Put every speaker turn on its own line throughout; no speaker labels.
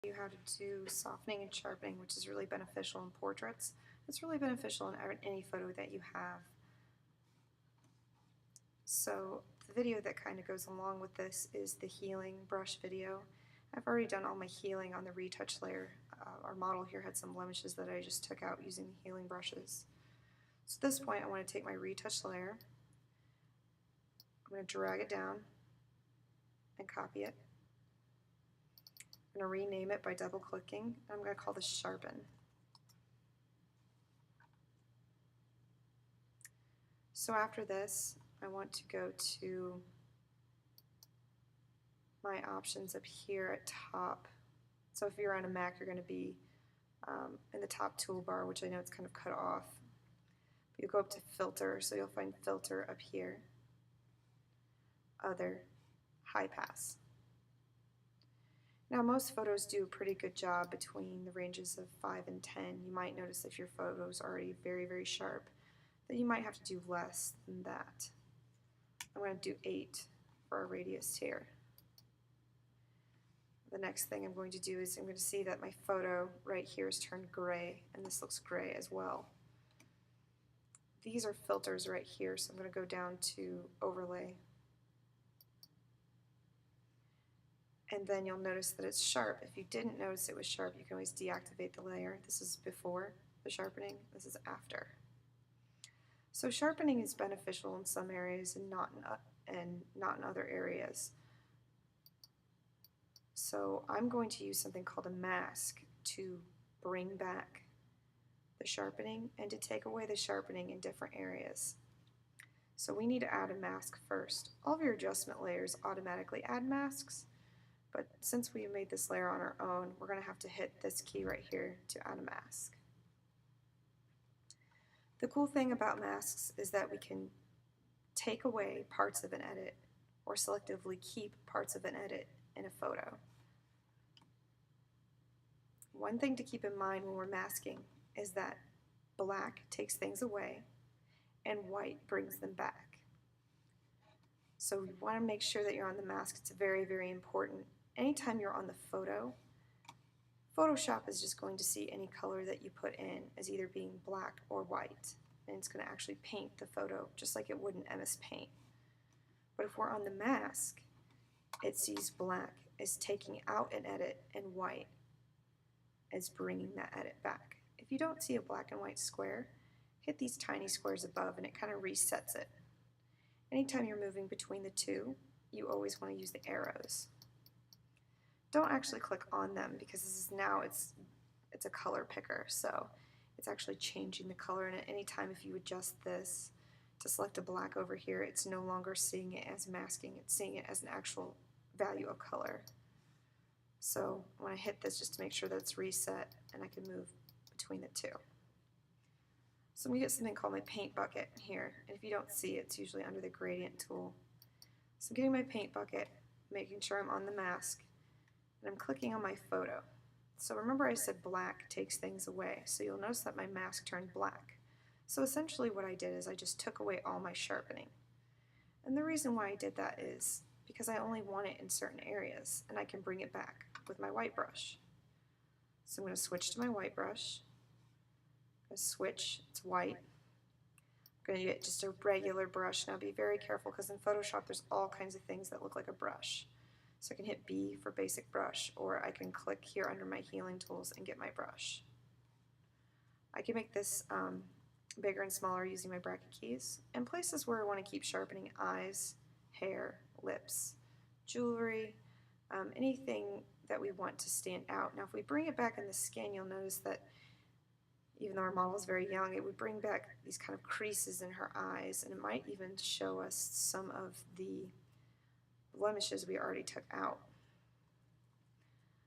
You how to do softening and sharpening, which is really beneficial in portraits. It's really beneficial in any photo that you have. So the video that kind of goes along with this is the healing brush video. I've already done all my healing on the retouch layer. Our model here had some blemishes that I just took out using the healing brushes. So at this point I want to take my retouch layer, I'm going to drag it down and copy it. I'm going to rename it by double clicking, and I'm going to call this Sharpen. So after this, I want to go to my options up here at top. So if you're on a Mac, you're going to be in the top toolbar, which I know it's kind of cut off. But you go up to Filter, so you'll find Filter up here, Other, High Pass. Now most photos do a pretty good job between the ranges of 5 and 10. You might notice if your photo is already very, very sharp that you might have to do less than that. I'm going to do 8 for our radius here. The next thing I'm going to do is I'm going to see that my photo right here is turned gray, and this looks gray as well. These are filters right here, so I'm going to go down to Overlay. And then you'll notice that it's sharp. If you didn't notice it was sharp, you can always deactivate the layer. This is before the sharpening, this is after. So sharpening is beneficial in some areas and not in other areas. So I'm going to use something called a mask to bring back the sharpening and to take away the sharpening in different areas. So we need to add a mask first. All of your adjustment layers automatically add masks, but since we made this layer on our own, we're going to have to hit this key right here to add a mask. The cool thing about masks is that we can take away parts of an edit or selectively keep parts of an edit in a photo. One thing to keep in mind when we're masking is that black takes things away and white brings them back. So we want to make sure that you're on the mask. It's very, very important. Anytime you're on the photo, Photoshop is just going to see any color that you put in as either being black or white, and it's going to actually paint the photo just like it would in MS Paint. But if we're on the mask, it sees black as taking out an edit and white as bringing that edit back. If you don't see a black and white square, hit these tiny squares above and it kind of resets it. Anytime you're moving between the two, you always want to use the arrows. Don't actually click on them because this is now it's a color picker, so it's actually changing the color, and at any time if you adjust this to select a black over here, it's no longer seeing it as masking, it's seeing it as an actual value of color. So I want to hit this just to make sure that it's reset and I can move between the two. So I'm going to get something called my paint bucket here, and if you don't see it, it's usually under the gradient tool. So I'm getting my paint bucket, making sure I'm on the mask, and I'm clicking on my photo. So remember I said black takes things away, so you'll notice that my mask turned black. So essentially what I did is I just took away all my sharpening. And the reason why I did that is because I only want it in certain areas, and I can bring it back with my white brush. So I'm going to switch to my white brush. I'm going to switch, it's white. I'm going to get just a regular brush. Now be very careful because in Photoshop there's all kinds of things that look like a brush. So I can hit B for basic brush, or I can click here under my healing tools and get my brush. I can make this bigger and smaller using my bracket keys. And places where I want to keep sharpening: eyes, hair, lips, jewelry, anything that we want to stand out. Now if we bring it back in the skin, you'll notice that even though our model is very young, it would bring back these kind of creases in her eyes, and it might even show us some of the blemishes we already took out.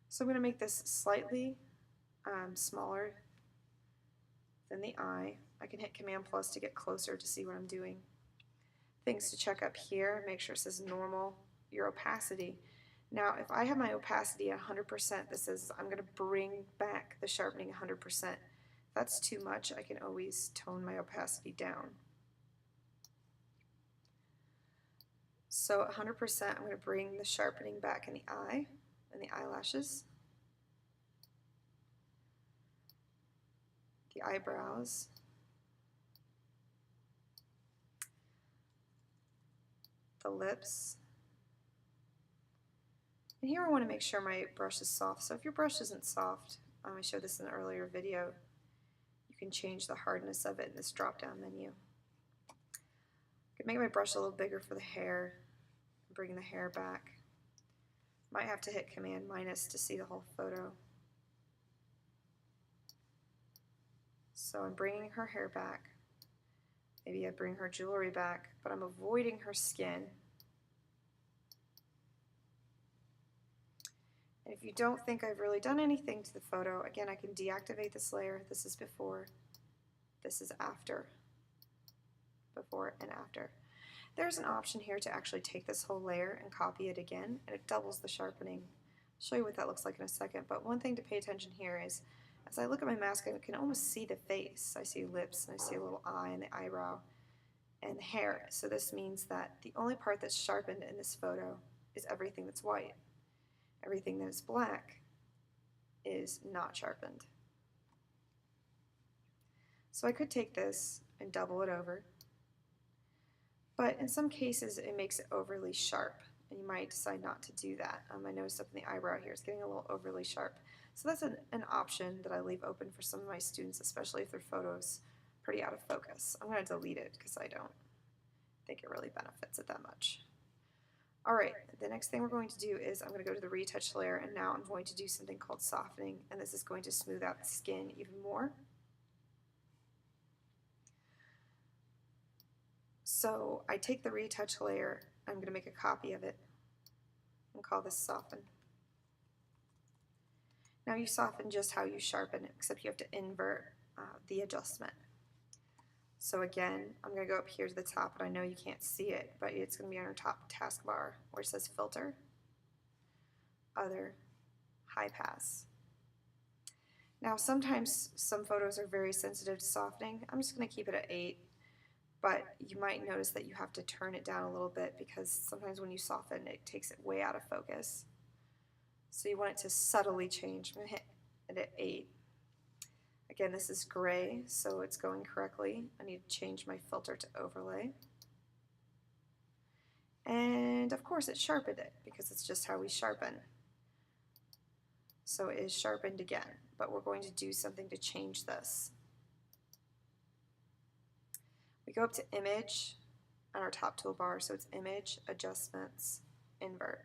So I'm going to make this slightly smaller than the eye. I can hit Command plus to get closer to see what I'm doing. Things to check up here, make sure it says normal, your opacity. Now if I have my opacity at 100%, this says I'm going to bring back the sharpening 100%. If that's too much, I can always tone my opacity down. So at 100%, I'm going to bring the sharpening back in the eye and the eyelashes. the eyebrows, the lips. And here I want to make sure my brush is soft. So if your brush isn't soft, I showed this in an earlier video, you can change the hardness of it in this drop-down menu. I could make my brush a little bigger for the hair, bring the hair back. Might have to hit Command minus to see the whole photo. So I'm bringing her hair back. Maybe I bring her jewelry back, but I'm avoiding her skin. And if you don't think I've really done anything to the photo, again, I can deactivate this layer. This is before, this is after. Before and after. There's an option here to actually take this whole layer and copy it again, and it doubles the sharpening. I'll show you what that looks like in a second, but one thing to pay attention here is, as I look at my mask, I can almost see the face. I see lips, and I see a little eye, and the eyebrow, and the hair. So this means that the only part that's sharpened in this photo is everything that's white. Everything that is black is not sharpened. So I could take this and double it over, but in some cases it makes it overly sharp, and you might decide not to do that. I noticed up in the eyebrow here it's getting a little overly sharp. So that's an option that I leave open for some of my students, especially if their photo's pretty out of focus. I'm going to delete it because I don't think it really benefits it that much. Alright, the next thing we're going to do is I'm going to go to the retouch layer, and now I'm going to do something called softening, and this is going to smooth out the skin even more. So I take the retouch layer, I'm going to make a copy of it and call this soften. Now you soften just how you sharpen it, except you have to invert the adjustment. So again, I'm going to go up here to the top, and I know you can't see it, but it's going to be on our top taskbar where it says Filter, Other, High Pass. Now sometimes some photos are very sensitive to softening. I'm just going to keep it at 8, but you might notice that you have to turn it down a little bit because sometimes when you soften it takes it way out of focus. So you want it to subtly change. I'm going to hit it at 8. Again, this is gray, so it's going correctly. I need to change my filter to overlay. And of course it sharpened it because it's just how we sharpen. So it is sharpened again, but we're going to do something to change this. We go up to Image on our top toolbar, so it's Image, Adjustments, Invert.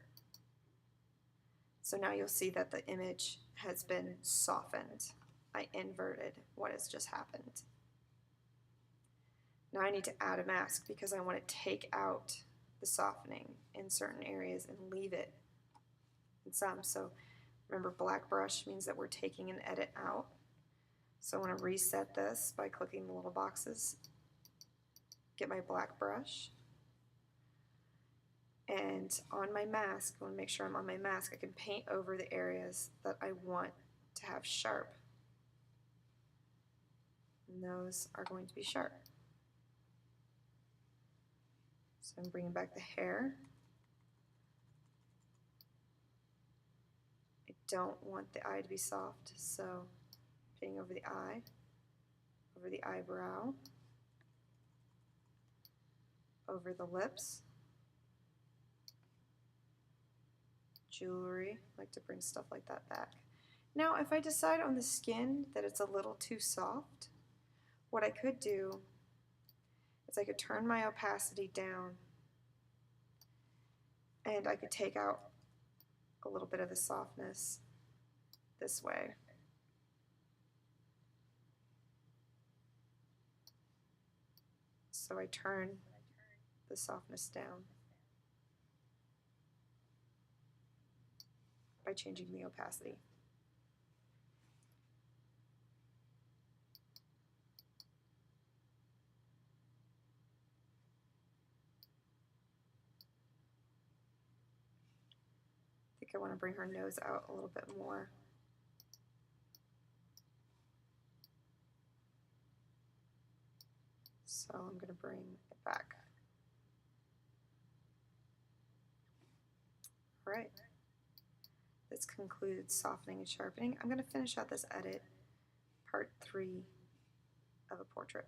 So now you'll see that the image has been softened. I inverted what has just happened. Now I need to add a mask because I want to take out the softening in certain areas and leave it in some. So remember, black brush means that we're taking an edit out. So I want to reset this by clicking the little boxes, get my black brush, and on my mask, I want to make sure I'm on my mask, I can paint over the areas that I want to have sharp. And those are going to be sharp. So I'm bringing back the hair. I don't want the eye to be soft, so painting over the eye, over the eyebrow, over the lips, jewelry. I like to bring stuff like that back. Now if I decide on the skin that it's a little too soft, what I could do is I could turn my opacity down and I could take out a little bit of the softness this way. So I turn the softness down by changing the opacity. I think I want to bring her nose out a little bit more. So I'm going to bring it back. All right. This concludes softening and sharpening. I'm going to finish out this edit, part 3, of a portrait.